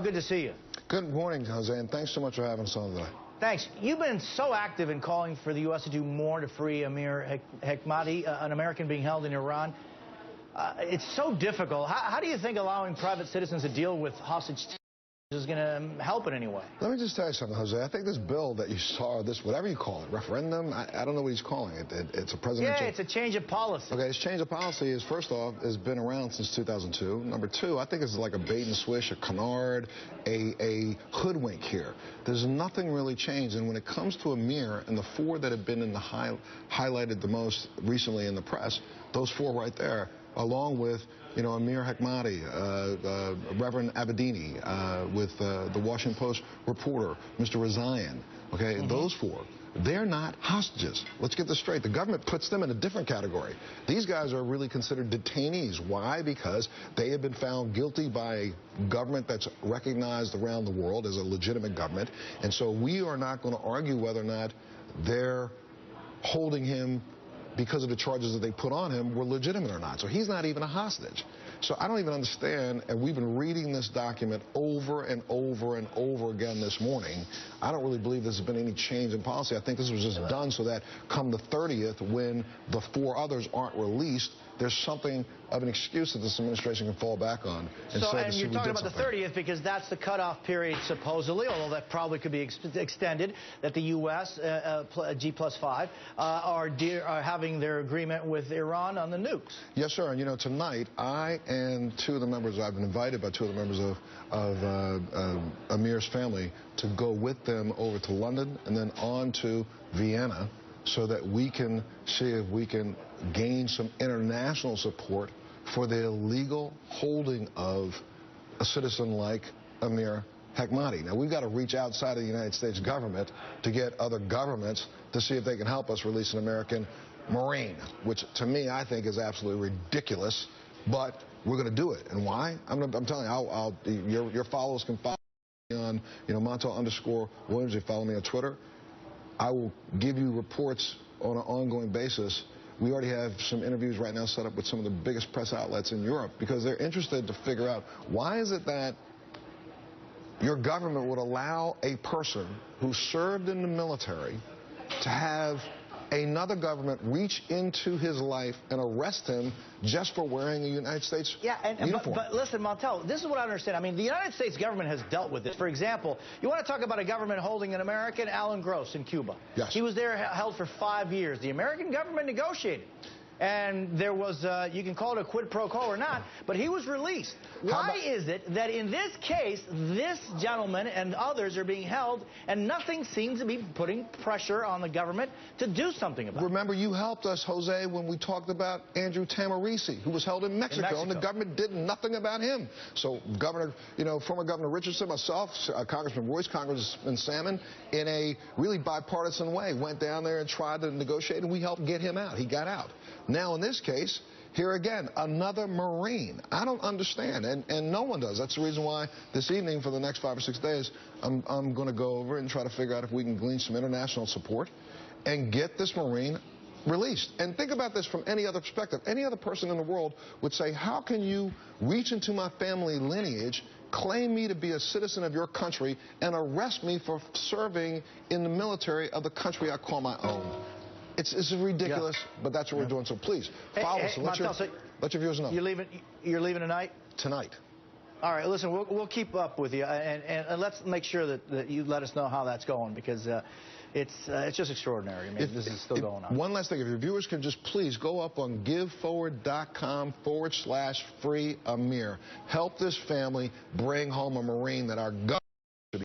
Good to see you. Good morning, Jose, and thanks so much for having us on today. Thanks. You've been so active in calling for the U.S. to do more to free Amir Hekmati, an American being held in Iran. It's so difficult. How do you think allowing private citizens to deal with hostage is going to help in any way? Let me just tell you something, Jose. I think this bill that you saw, this whatever you call it, referendum, I don't know what he's calling it. It's a presidential... Yeah, it's a change of policy. Okay, this change of policy is, first off, has been around since 2002. Number two, I think it's like a bait and switch, a canard, a hoodwink here. There's nothing really changed. And when it comes to Amir and the four that have been in the highlighted the most recently in the press, those four right there, along with, you know, Amir Hekmati, Reverend Abedini, with the Washington Post reporter, Mr. Razayan, okay, those four, they're not hostages. Let's get this straight. The government puts them in a different category. These guys are really considered detainees. Why? Because they have been found guilty by a government that's recognized around the world as a legitimate government, and so we are not going to argue whether or not they're holding him because of the charges that they put on him were legitimate or not. So he's not even a hostage. So I don't even understand, and we've been reading this document over and over and over again this morning. I don't really believe there's been any change in policy. I think this was just done so that come the 30th, when the four others aren't released, there's something of an excuse that this administration can fall back on. And you're talking about the 30th because that's the cutoff period, supposedly, although that probably could be extended, that the U.S., G+5, are having their agreement with Iran on the nukes. Yes, sir. And, you know, tonight, I and two of the members, I've been invited by two of the members of Amir's family to go with them over to London and then on to Vienna, so that we can see if we can gain some international support for the illegal holding of a citizen like Amir Hekmati. Now, we've got to reach outside of the United States government to get other governments to see if they can help us release an American Marine, which to me I think is absolutely ridiculous, but we're going to do it. And why? I'm telling you, your followers can follow me on, you know, Montel_Williams. You follow me on Twitter. I will give you reports on an ongoing basis. We already have some interviews right now set up with some of the biggest press outlets in Europe because they're interested to figure out why is it that your government would allow a person who served in the military to have another government reach into his life and arrest him just for wearing a United States uniform. But listen, Montel, this is what I understand. I mean, the United States government has dealt with this. For example, you want to talk about a government holding an American, Alan Gross, in Cuba. Yes. He was there held for 5 years. The American government negotiated. And there was, you can call it a quid pro quo or not, but he was released. Why is it that in this case, this gentleman and others are being held and nothing seems to be putting pressure on the government to do something about it? Remember, you helped us, Jose, when we talked about Andrew Tamarisi, who was held in Mexico, and the government did nothing about him. So Governor, you know, former Governor Richardson, myself, Congressman Royce, Congressman Salmon, in a really bipartisan way, went down there and tried to negotiate, and we helped get him out. He got out. Now, in this case, here again, another Marine. I don't understand, and no one does. That's the reason why this evening, for the next 5 or 6 days, I'm going to go over and try to figure out if we can glean some international support and get this Marine released. And think about this from any other perspective. Any other person in the world would say, how can you reach into my family lineage, claim me to be a citizen of your country, and arrest me for serving in the military of the country I call my own? It's ridiculous, but that's what we're doing. So please, follow us. Let your viewers know. You're leaving tonight? Tonight. All right, listen, we'll keep up with you, and let's make sure that you let us know how that's going, because it's just extraordinary. I mean, this is still going on. One last thing, if your viewers can just please go up on giveforward.com/free Amir. Help this family bring home a Marine that our government